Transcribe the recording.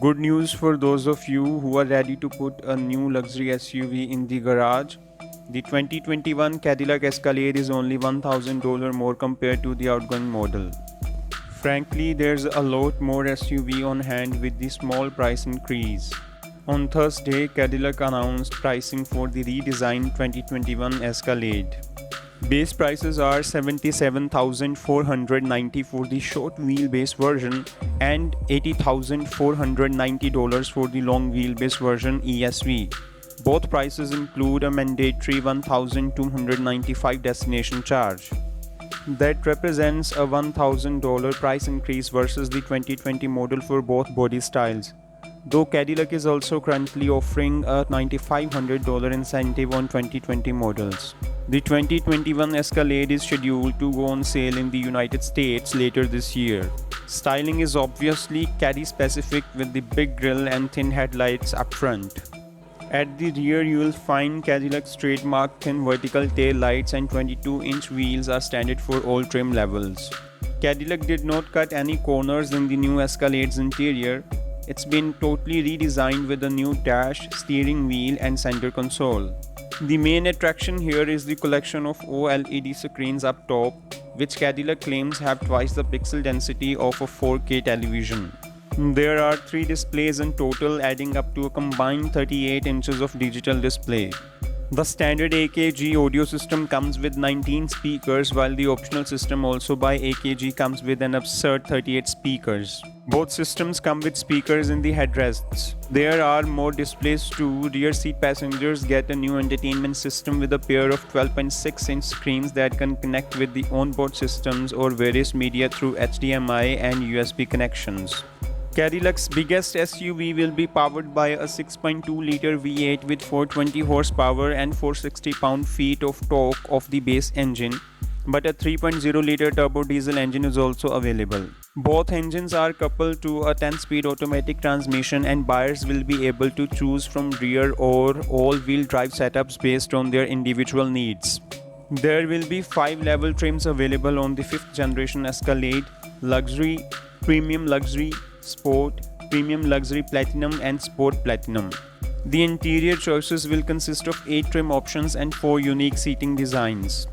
Good news for those of you who are ready to put a new luxury SUV in the garage. The 2021 Cadillac Escalade is only $1,000 more compared to the outgoing model. Frankly, there's a lot more SUV on hand with the small price increase. On Thursday, Cadillac announced pricing for the redesigned 2021 Escalade. Base prices are $77,490 for the short wheelbase version and $80,490 for the long wheelbase version ESV. Both prices include a mandatory $1,295 destination charge. That represents a $1,000 price increase versus the 2020 model for both body styles. Though Cadillac is also currently offering a $9,500 incentive on 2020 models. The 2021 Escalade is scheduled to go on sale in the United States later this year. Styling is obviously Caddy specific with the big grille and thin headlights up front. At the rear you will find Cadillac's trademark thin vertical tail lights and 22-inch wheels are standard for all trim levels. Cadillac did not cut any corners in the new Escalade's interior. It's been totally redesigned with a new dash, steering wheel and center console. The main attraction here is the collection of OLED screens up top, which Cadillac claims have twice the pixel density of a 4K television. There are 3 displays in total, adding up to a combined 38 inches of digital display. The standard AKG audio system comes with 19 speakers, while the optional system also by AKG comes with an absurd 38 speakers. Both systems come with speakers in the headrests. There are more displays too. Rear seat passengers get a new entertainment system with a pair of 12.6-inch screens that can connect with the onboard systems or various media through HDMI and USB connections. Cadillac's biggest SUV will be powered by a 6.2-liter V8 with 420 horsepower and 460 pound-feet of torque of the base engine, but a 3.0-liter turbo diesel engine is also available. Both engines are coupled to a 10-speed automatic transmission, and buyers will be able to choose from rear or all-wheel drive setups based on their individual needs. There will be 5 level trims available on the 5th generation Escalade: Luxury, Premium Luxury, Sport, Premium Luxury Platinum and Sport Platinum. The interior choices will consist of 8 trim options and 4 unique seating designs.